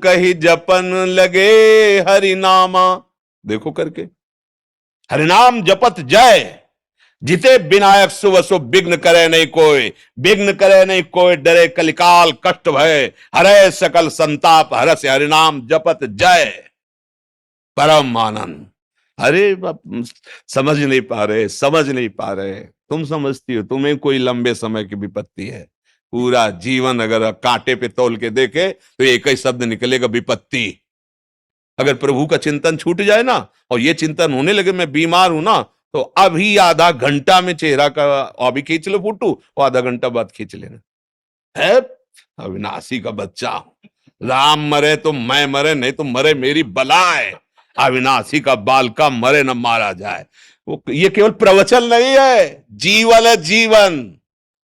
कही जपन लगे हरि नामा। देखो करके, हरिनाम जपत जय, जिते विनायक शुभ शुभ विघ्न करे नहीं कोई, विघ्न करे नहीं कोई, डरे कलिकाल कष्ट भय, हरे सकल संताप हरस हरिनाम जपत जय परम आनंद। अरे समझ नहीं पा रहे, समझ नहीं पा रहे। तुम समझती हो, तुम्हें कोई लंबे समय की विपत्ति है। पूरा जीवन अगर कांटे पे तौल के देखे तो एक ही शब्द निकलेगा, विपत्ति। अगर प्रभु का चिंतन छूट जाए ना, और ये चिंतन होने लगे मैं बीमार हूं ना, तो अभी आधा घंटा में चेहरा का अभी खींच लो फोटो, और आधा घंटा बाद खींच लेना। है अविनाशी का बच्चा, राम मरे तो मैं मरे, नहीं तो मरे मेरी बलाए, अविनाशी का बाल का मरे न मारा जाए। वो ये केवल प्रवचन नहीं है, जीवन है, जीवन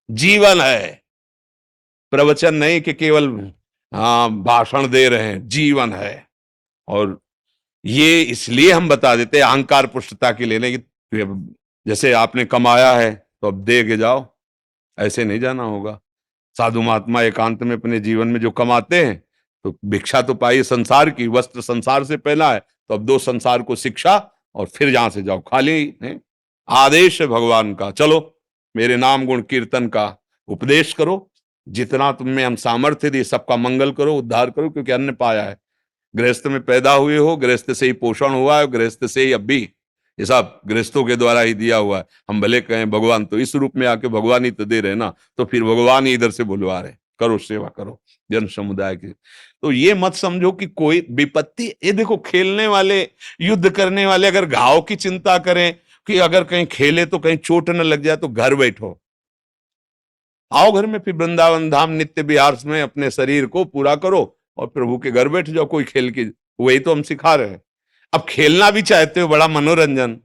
जीवन है। प्रवचन नहीं कि केवल भाषण दे रहे हैं, जीवन है। और ये इसलिए हम बता देते हैं अहंकार पुष्टता के लिए नहीं, कि जैसे आपने कमाया है तो अब दे के जाओ, ऐसे नहीं जाना होगा। साधु महात्मा एकांत में अपने जीवन में जो कमाते हैं, तो भिक्षा तो पाई संसार की, वस्त्र संसार से पहना है, तो अब दो संसार को शिक्षा, और फिर जहां से जाओ खाली नहीं। आदेश है भगवान का, चलो मेरे नाम गुण कीर्तन का उपदेश करो, जितना तुम में हम सामर्थ्य दिए सबका मंगल करो, उद्धार करो, क्योंकि अन्न पाया है। गृहस्थ में पैदा हुए हो, गृहस्थ से ही पोषण हुआ है, गृहस्थ से ही अब भी ये सब गृहस्थों के द्वारा ही दिया हुआ है। हम भले कहें भगवान तो इस रूप में आके भगवान ही तो दे रहे ना, तो फिर भगवान ही इधर से बुलवा रहे, करो सेवा करो जन समुदाय की। तो ये मत समझो कि कोई विपत्ति, ये देखो खेलने वाले, युद्ध करने वाले अगर घाव की चिंता करें कि अगर कहीं खेले तो कहीं चोट न लग जाए, तो घर बैठो, आओ घर में, फिर वृंदावन धाम नित्य विहार में अपने शरीर को पूरा करो और प्रभु के घर बैठ जाओ। कोई खेल की, वही तो हम सिखा रहे हैं। अब खेलना भी चाहते हो, बड़ा मनोरंजन,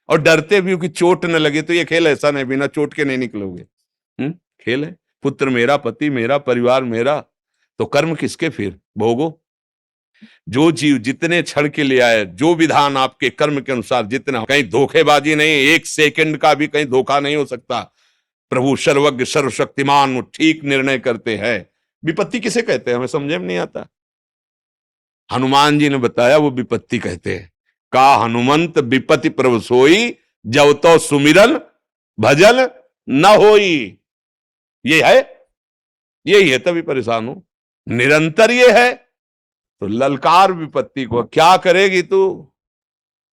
और डरते भी हो कि चोट न लगे, तो ये खेल ऐसा नहीं, बिना चोट के नहीं निकलोगे। खेल है, पुत्र मेरा, पति मेरा, परिवार मेरा, तो कर्म किसके फिर भोगो। जो जीव जितने क्षण के लिए आए, जो विधान आपके कर्म के अनुसार जितना, कहीं धोखेबाजी नहीं, एक सेकंड का भी कहीं धोखा नहीं हो सकता। प्रभु सर्वज्ञ सर्वशक्तिमान, ठीक निर्णय करते हैं। विपत्ति किसे कहते हैं हमें समझ में नहीं आता। हनुमान जी ने बताया वो विपत्ति कहते हैं। का हनुमंत विपत्ति प्रभु सोई, जब तो सुमिरन भजन न होई। ये है, यही है, तभी परेशान हो, निरंतर ये है। तो ललकार विपत्ति को, क्या करेगी तू,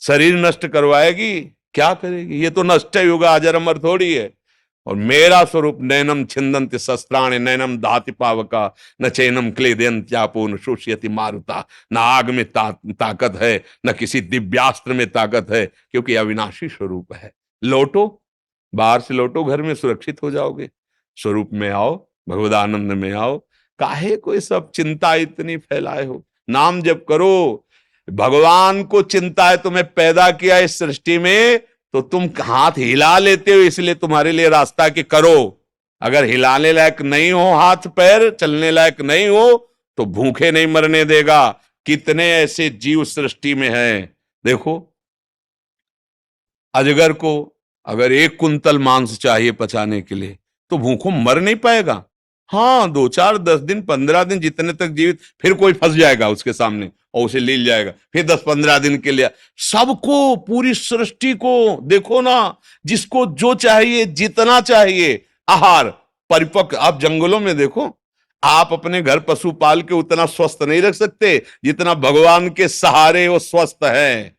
शरीर नष्ट करवाएगी, क्या करेगी, ये तो नष्ट ही होगा, अजर अमर थोड़ी है। और मेरा स्वरूप नैनम छिंदन्ति शस्त्राणि नैनम दाति पावका, न चैनम क्लेदयन्त्यापो न शोषयति मारुता। न आग में ताकत है, न किसी दिव्यास्त्र में ताकत है, क्योंकि अविनाशी स्वरूप है। लौटो, बाहर से लौटो, घर में सुरक्षित हो जाओगे। स्वरूप में आओ, भगवदानंद में आओ। काहे कोई सब चिंता इतनी फैलाए हो, नाम जप करो। भगवान को चिंता है, तुम्हें पैदा किया इस सृष्टि में, तो तुम हाथ हिला लेते हो, इसलिए तुम्हारे लिए रास्ता कि करो। अगर हिलाने लायक नहीं हो, हाथ पैर चलने लायक नहीं हो, तो भूखे नहीं मरने देगा। कितने ऐसे जीव सृष्टि में हैं। देखो, अजगर को अगर 1 कुंतल मांस चाहिए पचाने के लिए, तो भूखों मर नहीं पाएगा। हाँ, 2, 4, 10 दिन, 15 दिन, जितने तक जीवित, फिर कोई फंस जाएगा उसके सामने और उसे ले जाएगा, फिर 10-15 दिन के लिए। सबको, पूरी सृष्टि को देखो ना, जिसको जो चाहिए, जितना चाहिए आहार परिपक्व। आप जंगलों में देखो, आप अपने घर पशु पाल के उतना स्वस्थ नहीं रख सकते जितना भगवान के सहारे वो स्वस्थ है।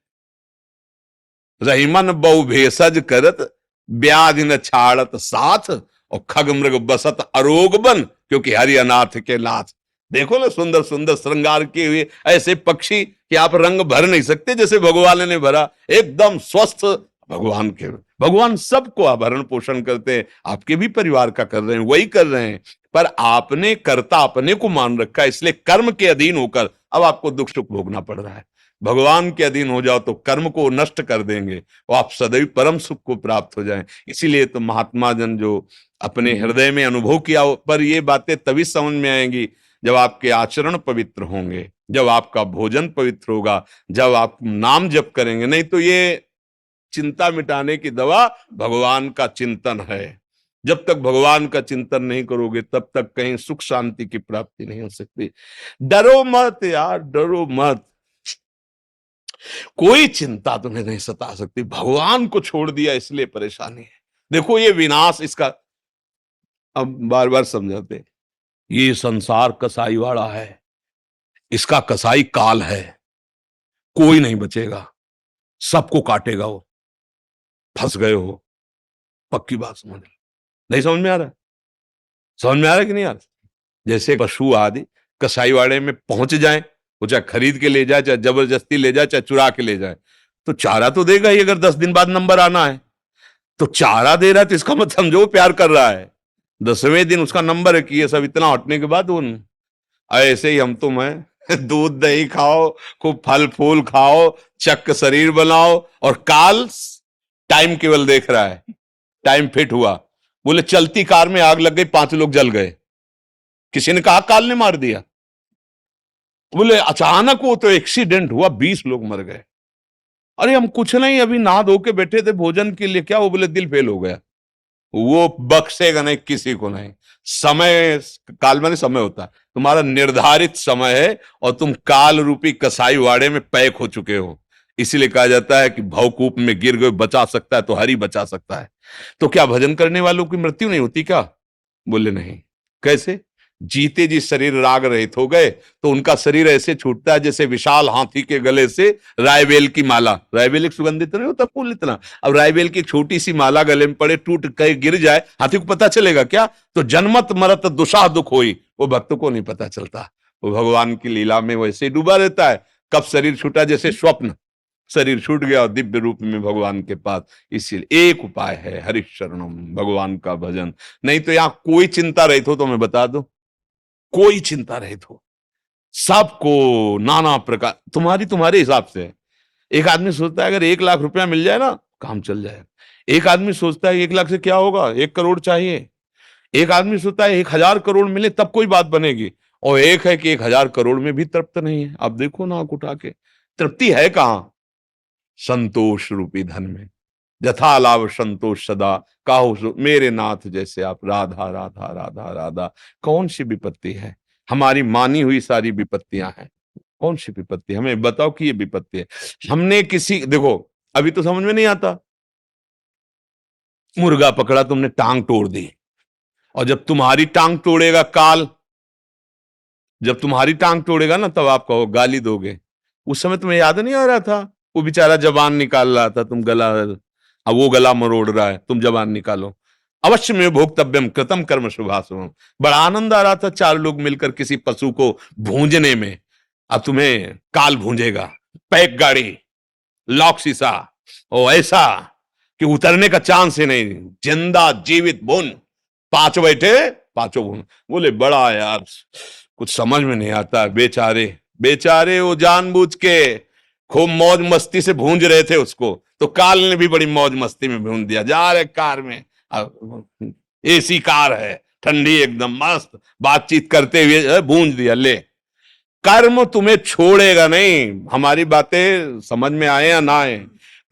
रहीमन बहु भेषज करत, व्याधि न छाड़त साथ, और खग मृग बसत अरोग बन, क्योंकि हरि अनाथ के नाथ। देखो ना, सुंदर सुंदर श्रृंगार किए हुए ऐसे पक्षी कि आप रंग भर नहीं सकते जैसे भगवान ने भरा, एकदम स्वस्थ भगवान के। भगवान सबको आभरण पोषण करते हैं, आपके भी परिवार का कर रहे हैं, वही कर रहे हैं, पर आपने कर्ता अपने को मान रखा है, इसलिए कर्म के अधीन होकर अब आपको दुख सुख भोगना पड़ रहा है। भगवान के अधीन हो जाओ तो कर्म को नष्ट कर देंगे और आप सदैव परम सुख को प्राप्त हो जाएं। इसीलिए तो महात्मा जन जो अपने हृदय में अनुभव किया, पर ये बातें तभी समझ में आएंगी जब आपके आचरण पवित्र होंगे, जब आपका भोजन पवित्र होगा, जब आप नाम जप करेंगे। नहीं तो ये चिंता मिटाने की दवा भगवान का चिंतन है। जब तक भगवान का चिंतन नहीं करोगे तब तक कहीं सुख शांति की प्राप्ति नहीं हो सकती। डरो मत यार, डरो मत, कोई चिंता तुम्हें नहीं सता सकती। भगवान को छोड़ दिया इसलिए परेशानी है। देखो ये विनाश इसका, अब बार बार समझाते, ये संसार कसाई वाला है, इसका कसाई काल है, कोई नहीं बचेगा, सबको काटेगा वो। फंस गए हो, पक्की बात समझ लो। नहीं समझ में आ रहा? समझ में आ रहा है कि नहीं आ रहा? जैसे पशु आदि कसाईवाड़े में पहुंच जाएं, वो चाहे खरीद के ले जाए, चाहे जबरदस्ती ले जाए, चाहे चुरा के ले जाए, तो चारा तो देगा ही। अगर 10 दिन बाद नंबर आना है तो चारा दे रहा है, तो इसका मत समझो प्यार कर रहा है। 10वें दिन उसका नंबर है कि ये सब इतना हटने के बाद उन ऐसे ही हम तुम है दूध दही खाओ, खूब फल फूल खाओ, चक्क शरीर बनाओ, और काल टाइम केवल देख रहा है। टाइम फिट हुआ, बोले चलती कार में आग लग गई, 5 लोग जल गए, किसी ने कहा काल ने मार दिया? बोले अचानक वो तो एक्सीडेंट हुआ, 20 लोग मर गए। अरे हम कुछ नहीं, अभी नहा धो के बैठे थे भोजन के लिए, क्या? वो बोले दिल फेल हो गया। वो बख्शेगा नहीं किसी को नहीं। समय, काल माने समय होता है, तुम्हारा निर्धारित समय है और तुम काल रूपी कसाई वाड़े में पैक हो चुके हो। इसीलिए कहा जाता है कि भवकूप में गिर गए, बचा सकता है तो हरि बचा सकता है। तो क्या भजन करने वालों की मृत्यु नहीं होती क्या? बोले नहीं। कैसे? जीते जी शरीर राग रहित हो गए तो उनका शरीर ऐसे छूटता है जैसे विशाल हाथी के गले से रायबेल की माला। रायबेल एक सुगंधित नहीं होता फूल इतना, अब रायबेल की छोटी सी माला गले में पड़े, टूट कहीं गिर जाए, हाथी को पता चलेगा क्या? तो जन्मत मरत दुषा दुख होई, वो भक्त को नहीं पता चलता। वो भगवान की लीला में वैसे ही डूबा रहता है। कब शरीर छूटा, जैसे स्वप्न, शरीर छूट गया और दिव्य रूप में भगवान के पास। इसीलिए एक उपाय है, हरिशरणम, भगवान का भजन। नहीं तो यहां कोई चिंता रहित हो तो मैं बता दूं, कोई चिंता रहित हो, सबको नाना प्रकार, तुम्हारे हिसाब से। एक आदमी सोचता है अगर 1 लाख रुपया मिल जाए ना, काम चल जाएगा। एक आदमी सोचता है 1 लाख से क्या होगा, 1 करोड़ चाहिए। एक आदमी सोचता है 1,000 करोड़ मिले तब कोई बात बनेगी। और एक है कि 1,000 करोड़ में भी तृप्त नहीं है। अब देखो ना आंख उठा के, तृप्ति है कहां? संतोष रूपी धन में। जथा लाभ संतोष सदा, काहो मेरे नाथ जैसे आप, राधा राधा राधा राधा। कौन सी विपत्ति है? हमारी मानी हुई सारी विपत्तियां हैं। कौन सी विपत्ति? हमें बताओ कि ये विपत्ति है। हमने किसी, देखो अभी तो समझ में नहीं आता, मुर्गा पकड़ा तुमने, टांग तोड़ दी, और जब तुम्हारी टांग तोड़ेगा काल, जब तुम्हारी टांग तोड़ेगा ना, तब आप कहो, गाली दोगे। उस समय तुम्हें याद नहीं आ रहा था? वो बेचारा जबान निकाल रहा था, तुम गला, अब वो गला मरोड़ रहा है, तुम जबान निकालो। अवश्य में भोक्तव्यम कृतम कर्म शुभाशुभम। बड़ा आनंद आ रहा था 4 लोग मिलकर किसी पशु को भूंजने में। अब तुम्हें काल भूंजेगा, पैक गाड़ी, लॉक शीशा, ओ ऐसा कि उतरने का चांस ही नहीं, जिंदा जीवित भून, 5 बैठे 5 भून। बोले बड़ा यार कुछ समझ में नहीं आता। बेचारे बेचारे वो जानबूझ के खूब मौज मस्ती से भूंज रहे थे उसको, तो काल ने भी बड़ी मौज मस्ती में भूंज दिया। जा रहे कार में, एसी कार है, ठंडी एकदम मस्त, बातचीत करते हुए भूंज दिया। ले, कर्म तुम्हें छोड़ेगा नहीं। हमारी बातें समझ में आए या ना आए,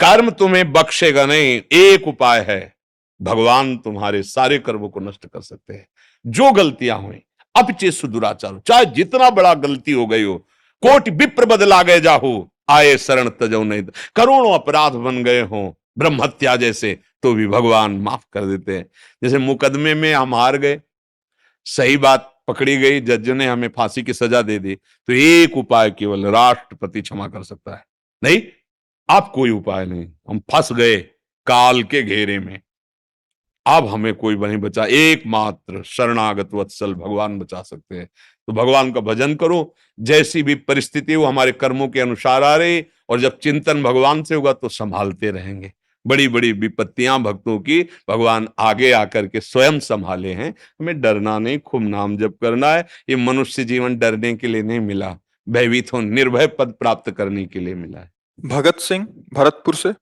कर्म तुम्हें बख्शेगा नहीं। एक उपाय है, भगवान तुम्हारे सारे कर्मों को नष्ट कर सकते हैं। जो गलतियां हुई, अपचे सुदुराचार, चाहे जितना बड़ा गलती हो गई हो, कोटि विप्र बदला गए जाहू, आए शरण तजो नहीं, करोड़ों अपराध बन गए हो ब्रह्म हत्या जैसे, तो भी भगवान माफ कर देते हैं। जैसे मुकदमे में हम हार गए, सही बात पकड़ी गई, जज ने हमें फांसी की सजा दे दी, तो एक उपाय केवल राष्ट्रपति क्षमा कर सकता है। नहीं, अब कोई उपाय नहीं। हम फंस गए काल के घेरे में, अब हमें कोई नहीं बचा, एकमात्र शरणागत वत्सल भगवान बचा सकते हैं। तो भगवान का भजन करो, जैसी भी परिस्थिति वो हमारे कर्मों के अनुसार आ रही, और जब चिंतन भगवान से होगा तो संभालते रहेंगे। बड़ी बड़ी विपत्तियां भक्तों की भगवान आगे आकर के स्वयं संभाले हैं। हमें डरना नहीं, खूब नाम जप करना है। ये मनुष्य जीवन डरने के लिए नहीं मिला, भयभीत हो निर्भय पद प्राप्त करने के लिए मिला है। भगत सिंह भरतपुर से।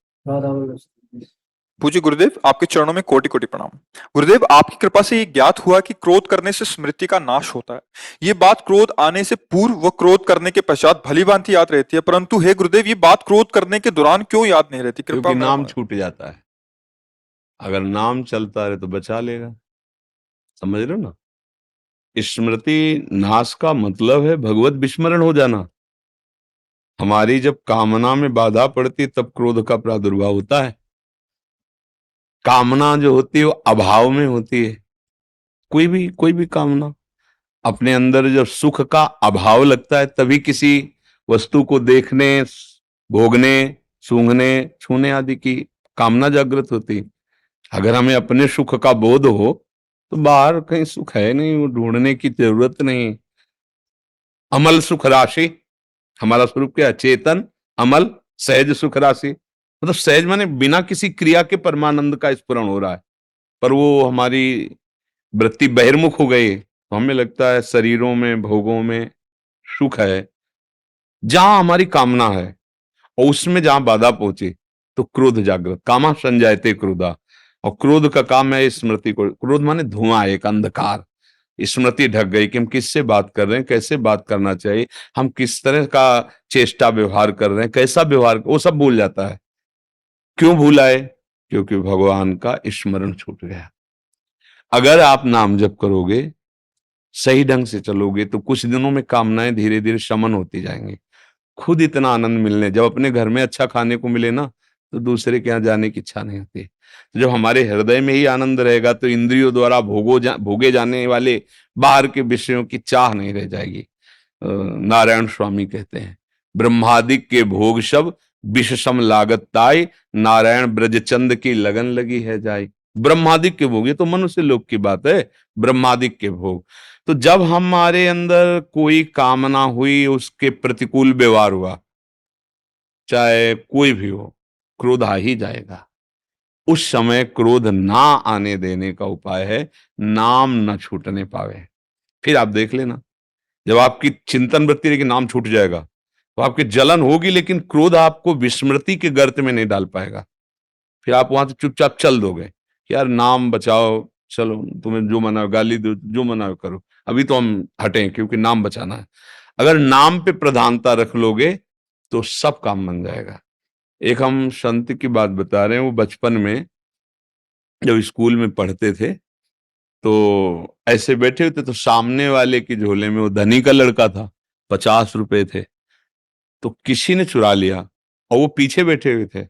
पूज्य गुरुदेव, आपके चरणों में कोटि कोटि प्रणाम। गुरुदेव, आपकी कृपा से ये ज्ञात हुआ कि क्रोध करने से स्मृति का नाश होता है। ये बात क्रोध आने से पूर्व व क्रोध करने के पश्चात भली भांति याद रहती है, परंतु हे गुरुदेव, ये बात क्रोध करने के दौरान क्यों याद नहीं रहती? कृपा। क्योंकि नाम छूट जाता है। अगर नाम चलता रहे तो बचा लेगा। समझ रहे हो ना? स्मृति नाश का मतलब है भगवत विस्मरण हो जाना। हमारी जब कामना में बाधा पड़ती तब क्रोध का प्रादुर्भाव होता है। कामना जो होती है वो अभाव में होती है। कोई भी कामना, अपने अंदर जब सुख का अभाव लगता है तभी किसी वस्तु को देखने, भोगने, सूंघने, छूने आदि की कामना जागृत होती है। अगर हमें अपने सुख का बोध हो तो बाहर कहीं सुख है नहीं, वो ढूंढने की जरूरत नहीं। अमल सुख राशि, हमारा स्वरूप क्या है? चेतन, अमल, सहज सुख राशि। मतलब सहज माने बिना किसी क्रिया के परमानंद का स्फुरण हो रहा है। पर वो हमारी वृत्ति बहिर्मुख हो गई तो हमें लगता है शरीरों में, भोगों में सुख है। जहां हमारी कामना है और उसमें जहां बाधा पहुंची तो क्रोध जागृत, कामा संजायते क्रोधा। और क्रोध का काम है स्मृति को, क्रोध माने धुआं, एक अंधकार। स्मृति ढक गई कि हम किससे बात कर रहे हैं, कैसे बात करना चाहिए, हम किस तरह का चेष्टा व्यवहार कर रहे हैं, कैसा व्यवहार, वो सब भूल जाता है। क्यों भूला है? क्योंकि भगवान का स्मरण छूट गया। अगर आप नाम जप करोगे, सही ढंग से चलोगे तो कुछ दिनों में कामनाएं धीरे धीरे शमन होती जाएंगी। खुद इतना आनंद मिलने, जब अपने घर में अच्छा खाने को मिले ना तो दूसरे के यहाँ जाने की इच्छा नहीं होती। तो जब हमारे हृदय में ही आनंद रहेगा तो इंद्रियों द्वारा भोगे जाने वाले बाहर के विषयों की चाह नहीं रह जाएगी। नारायण स्वामी कहते हैं, ब्रह्मादिक के भोग सब विष सम लागत ताई, नारायण ब्रजचंद की लगन लगी है जाई। ब्रह्मादिक के भोग, ये तो मनुष्य लोक की बात है, ब्रह्मादिक के भोग। तो जब हमारे अंदर कोई कामना हुई, उसके प्रतिकूल व्यवहार हुआ, चाहे कोई भी हो, क्रोध आ ही जाएगा। उस समय क्रोध ना आने देने का उपाय है नाम न छूटने पावे। फिर आप देख लेना, जब आपकी चिंतन वृत्ति रहेगी नाम छूट जाएगा तो आपकी जलन होगी, लेकिन क्रोध आपको विस्मृति के गर्त में नहीं डाल पाएगा। फिर आप वहां से चुपचाप चल दोगे कि यार नाम बचाओ, चलो तुम्हें जो मना, गाली दो, जो मना करो, अभी तो हम हटें क्योंकि नाम बचाना है। अगर नाम पे प्रधानता रख लोगे तो सब काम बन जाएगा। एक हम संत की बात बता रहे हैं, वो बचपन में जब स्कूल में पढ़ते थे तो ऐसे बैठे होते तो सामने वाले की झोले में, वो धनी का लड़का था, 50 रुपए थे, तो किसी ने चुरा लिया और वो पीछे बैठे हुए थे।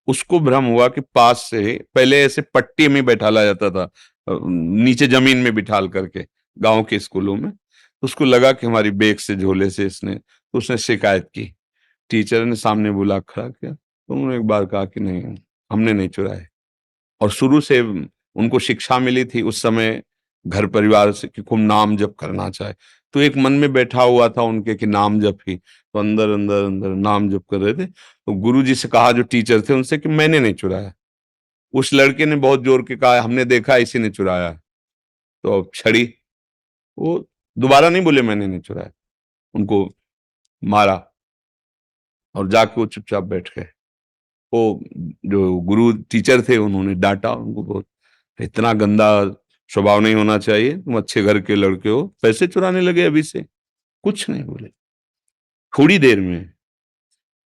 उसको भ्रम हुआ कि पास से, पहले ऐसे पट्टी में बैठाला जाता था, नीचे जमीन में बिठाल करके गांव के स्कूलों में। तो उसको लगा कि हमारी बैग से, झोले से इसने, तो उसने शिकायत की। टीचर ने सामने बुला खड़ा किया तो उन्होंने एक बार कहा कि नहीं, हमने नहीं चुराए। और शुरू से उनको शिक्षा मिली थी उस समय घर परिवार से कि खूब नाम जप करना चाहे, तो एक मन में बैठा हुआ था उनके कि नाम जप ही, तो अंदर अंदर अंदर नाम जप कर रहे थे। तो गुरु जी से कहा, जो टीचर थे उनसे, कि मैंने नहीं चुराया। उस लड़के ने बहुत जोर के कहा, हमने देखा इसी ने चुराया। तो अब छड़ी, वो दोबारा नहीं बोले मैंने नहीं चुराया, उनको मारा और जाके वो चुपचाप बैठ गए। वो जो गुरु टीचर थे उन्होंने डांटा उनको बहुत, इतना गंदा स्वभाव नहीं होना चाहिए, तुम अच्छे घर के लड़के हो, पैसे चुराने लगे अभी से। कुछ नहीं बोले। थोड़ी देर में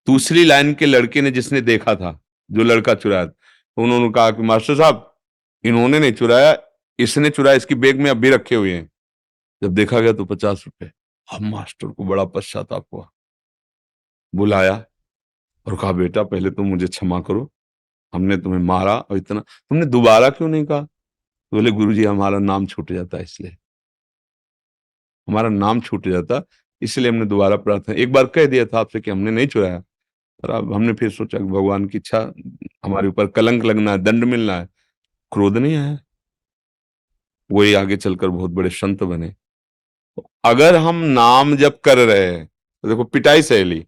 दूसरी लाइन के लड़के ने, जिसने देखा था जो लड़का चुराया, तो उन्होंने कहा कि मास्टर साहब, इन्होंने नहीं चुराया, इसने चुराया, इसकी बैग में अभी रखे हुए हैं। जब देखा गया तो 50 रुपए। अब मास्टर को बड़ा पश्चाताप हुआ, बुलाया और कहा, बेटा पहले तो मुझे क्षमा करो, हमने तुम्हें मारा और इतना, तुमने दोबारा क्यों नहीं कहा? तो बोले, गुरुजी हमारा नाम छूट जाता है, इसलिए हमारा नाम छूट जाता, इसलिए हमने दोबारा प्रार्थना, एक बार कह दिया था आपसे कि हमने नहीं चुराया, पर अब हमने फिर सोचा कि भगवान की इच्छा, हमारे ऊपर कलंक लगना है, दंड मिलना है, क्रोध नहीं आया। वही आगे चलकर बहुत बड़े संत बने। अगर हम नाम जप कर रहे हैं तो देखो पिटाई सहेली,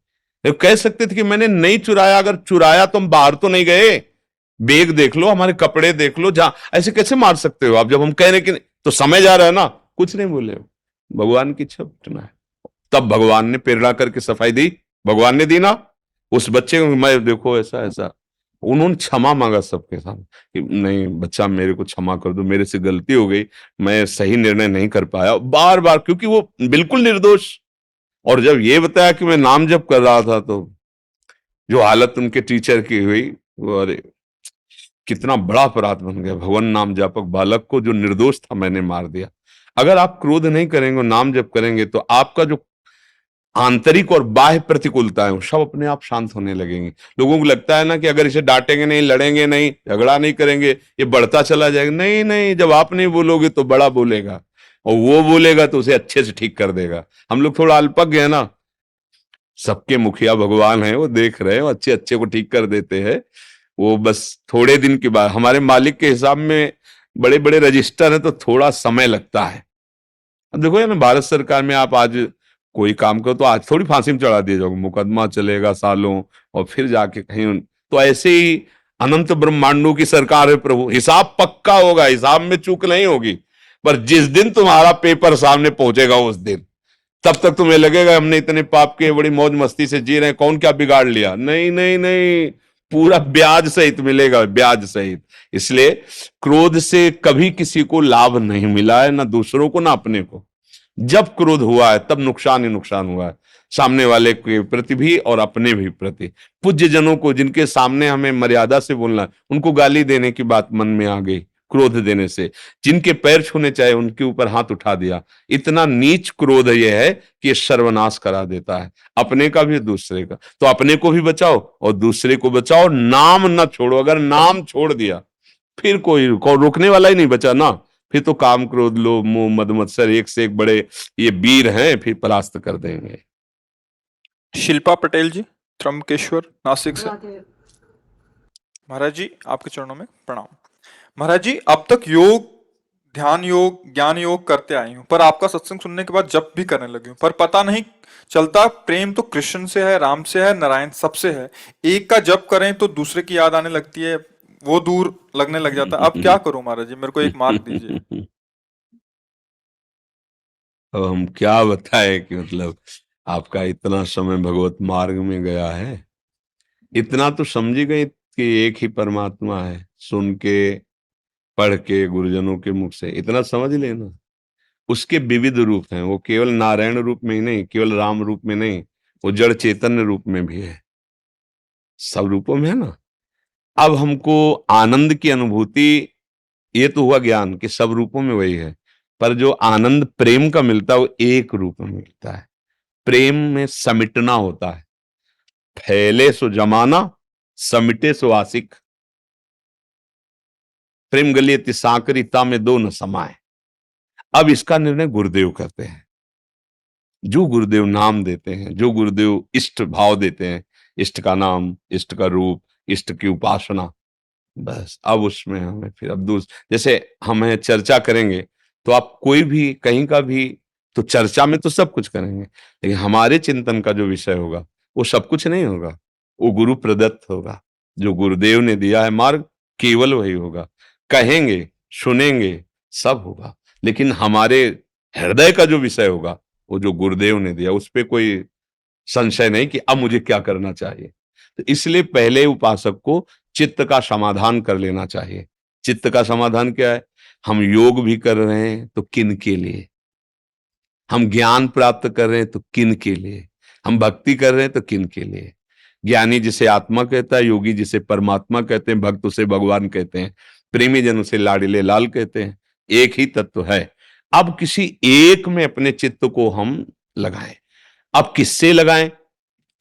देखो कह सकते थे कि मैंने नहीं चुराया, अगर चुराया तो हम बाहर तो नहीं गए, बैग देख लो, हमारे कपड़े देख लो, जहां, ऐसे कैसे मार सकते हो आप? जब हम कह रहे कि तो समय जा रहा है ना, कुछ नहीं बोले हो, भगवान की इच्छा पिटना है। तब भगवान ने प्रेरणा करके सफाई दी, भगवान ने दी ना उस बच्चे को, मैं देखो ऐसा ऐसा, उन्होंने क्षमा मांगा सबके सामने कि नहीं बच्चा, मेरे को क्षमा कर दो, मेरे से गलती हो गई, मैं सही निर्णय नहीं कर पाया, बार बार, क्योंकि वो बिल्कुल निर्दोष। और जब ये बताया कि मैं नाम जप कर रहा था तो जो हालत उनके टीचर की हुई, वो अरे कितना बड़ा अपराध बन गया। भगवान नाम जापक बालक को जो निर्दोष था मैंने मार दिया। अगर आप क्रोध नहीं करेंगे, नाम जप करेंगे, तो आपका जो आंतरिक और बाह्य प्रतिकूलता है वो सब अपने आप शांत होने लगेंगी। लोगों को लगता है ना कि अगर इसे डांटेंगे नहीं, लड़ेंगे नहीं, झगड़ा नहीं करेंगे, ये बढ़ता चला जाएगा। नहीं नहीं, जब आप नहीं बोलोगे तो बड़ा बोलेगा, और वो बोलेगा तो उसे अच्छे से ठीक कर देगा। हम लोग थोड़ा अल्पज्ञ है ना, सबके मुखिया भगवान है, वो देख रहे हैं, वो अच्छे अच्छे को ठीक कर देते हैं। वो बस थोड़े दिन के बाद हमारे मालिक के हिसाब में बड़े बड़े रजिस्टर है, तो थोड़ा समय लगता है। अब देखो ना, भारत सरकार में आप आज कोई काम करो तो आज थोड़ी फांसी में चढ़ा दिया जाओगे, मुकदमा चलेगा सालों, और फिर जाके कहीं। तो ऐसे ही अनंत ब्रह्मांडों की सरकार है प्रभु, हिसाब पक्का होगा, हिसाब में चूक नहीं होगी। पर जिस दिन तुम्हारा पेपर सामने पहुंचेगा उस दिन, तब तक तुम्हें लगेगा हमने इतने पाप किए, बड़ी मौज मस्ती से जी रहे हैं, कौन क्या बिगाड़ लिया। नहीं नहीं नहीं, पूरा ब्याज सहित मिलेगा, ब्याज सहित। इसलिए क्रोध से कभी किसी को लाभ नहीं मिला है, ना दूसरों को ना अपने को। जब क्रोध हुआ है तब नुकसान ही नुकसान हुआ है, सामने वाले के प्रति भी और अपने भी प्रति। पूज्य जनों को जिनके सामने हमें मर्यादा से बोलना है, उनको गाली देने की बात मन में आ गई क्रोध देने से। जिनके पैर छूने चाहे उनके ऊपर हाथ उठा दिया। इतना नीच क्रोध यह है कि ये सर्वनाश करा देता है, अपने का भी दूसरे का। तो अपने को भी बचाओ और दूसरे को बचाओ, नाम न छोड़ो। अगर नाम छोड़ दिया फिर कोई रोकने वाला ही नहीं बचा ना। फिर तो काम क्रोध लोभ मोह मद मत्सर एक से एक बड़े ये वीर हैं, फिर परास्त कर देंगे। शिल्पा पटेल जी, त्र्यंबकेश्वर, नासिक से। महाराज जी, आपके चरणों में प्रणाम। महाराज जी, अब तक योग, ध्यान योग, ज्ञान योग करते आई हूँ, पर आपका सत्संग सुनने के बाद जप भी करने लगी हूँ, पर पता नहीं चलता प्रेम तो कृष्ण से है, राम से है, नारायण सबसे है। एक का जप करें तो दूसरे की याद आने लगती है, वो दूर लगने लग जाता है। अब क्या करूं महाराज जी, मेरे को एक मार्ग दीजिए। अब हम क्या बताएं कि मतलब आपका इतना समय भगवत मार्ग में गया है। इतना तो समझ ही गए कि एक ही परमात्मा है, सुन के पढ़ के गुरुजनों के मुख से इतना समझ लेना। उसके विविध रूप हैं, वो केवल नारायण रूप में ही नहीं, केवल राम रूप में नहीं, वो जड़ चैतन्य रूप में भी है, सब रूपों में है ना। अब हमको आनंद की अनुभूति, ये तो हुआ ज्ञान कि सब रूपों में वही है, पर जो आनंद प्रेम का मिलता है वो एक रूप में मिलता है। प्रेम में समिटना होता है, फैले सो जमाना, समिटे सो आशिक। प्रेम गलियति सांकरिता में दो न समाए। अब इसका निर्णय गुरुदेव करते हैं। जो गुरुदेव नाम देते हैं, जो गुरुदेव इष्ट भाव देते हैं, इष्ट का नाम, इष्ट का रूप, इष्ट की उपासना, बस अब उसमें हमें फिर अब जैसे हमें चर्चा करेंगे तो आप कोई भी कहीं का भी, तो चर्चा में तो सब कुछ करेंगे, लेकिन हमारे चिंतन का जो विषय होगा वो सब कुछ नहीं होगा, वो गुरु प्रदत्त होगा। जो गुरुदेव ने दिया है मार्ग, केवल वही होगा। कहेंगे, सुनेंगे, सब होगा, लेकिन हमारे हृदय का जो विषय होगा वो जो गुरुदेव ने दिया, उस पर कोई संशय नहीं कि अब मुझे क्या करना चाहिए। तो इसलिए पहले उपासक को चित्त का समाधान कर लेना चाहिए। चित्त का समाधान क्या है? हम योग भी कर रहे हैं तो किन के लिए, हम ज्ञान प्राप्त कर रहे हैं तो किन के लिए, हम भक्ति कर रहे हैं तो किन के लिए। ज्ञानी जिसे आत्मा कहता है, योगी जिसे परमात्मा कहते हैं, भक्त उसे भगवान कहते हैं, प्रेमी जन उसे लाडिले लाल कहते हैं। एक ही तत्व है। अब किसी एक में अपने चित्त को हम लगाएं। अब किससे लगाएं?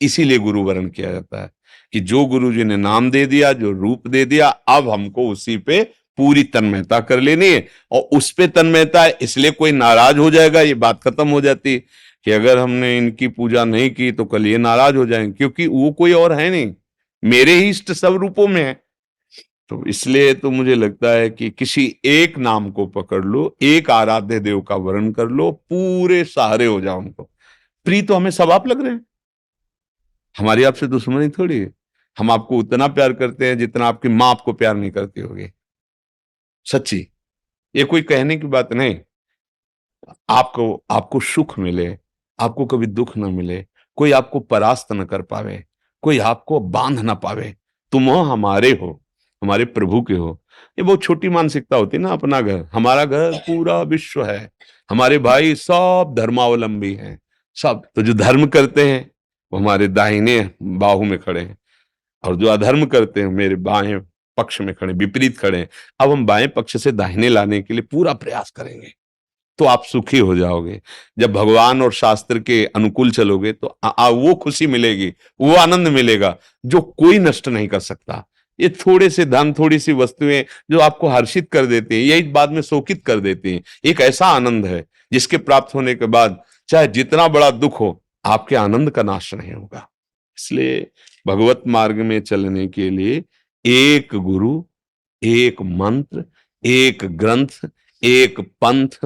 इसीलिए गुरु वरण किया जाता है कि जो गुरु जी ने नाम दे दिया, जो रूप दे दिया, अब हमको उसी पे पूरी तन्मयता कर लेनी है। और उस पे तन्मयता है इसलिए कोई नाराज हो जाएगा, ये बात खत्म हो जाती कि अगर हमने इनकी पूजा नहीं की तो कल ये नाराज हो जाएंगे, क्योंकि वो कोई और है नहीं, मेरे ही इष्ट सब रूपों में है। तो इसलिए तो मुझे लगता है कि किसी एक नाम को पकड़ लो, एक आराध्य देव का वर्ण कर लो, पूरे सहारे हो जाओ उनको। प्रिय तो हमें सब आप लग रहे हैं, हमारी आपसे दुश्मनी थोड़ी है। हम आपको उतना प्यार करते हैं जितना आपकी मां आपको प्यार नहीं करती होगी। सच्ची, ये कोई कहने की बात नहीं। आपको आपको सुख मिले, आपको कभी दुख ना मिले, कोई आपको परास्त न कर पावे, कोई आपको बांध ना पावे, तुम हो हमारे हो, हमारे प्रभु के हो। ये बहुत छोटी मानसिकता होती है ना। अपना घर, हमारा घर पूरा विश्व है, हमारे भाई सब धर्मावलंबी हैं, सब। तो जो धर्म करते हैं वो हमारे दाहिने बाहु में खड़े हैं, और जो अधर्म करते हैं मेरे बाएं पक्ष में खड़े, विपरीत खड़े हैं, अब हम बाएं पक्ष से दाहिने लाने के लिए पूरा प्रयास करेंगे, तो आप सुखी हो जाओगे। जब भगवान और शास्त्र के अनुकूल चलोगे तो वो खुशी मिलेगी, वो आनंद मिलेगा जो कोई नष्ट नहीं कर सकता। ये थोड़े से धन, थोड़ी सी वस्तुएं जो आपको हर्षित कर देती हैं, यही बाद में शोकित कर देती हैं। एक ऐसा आनंद है जिसके प्राप्त होने के बाद चाहे जितना बड़ा दुख हो, आपके आनंद का नाश नहीं होगा। इसलिए भगवत मार्ग में चलने के लिए एक गुरु, एक मंत्र, एक ग्रंथ, एक पंथ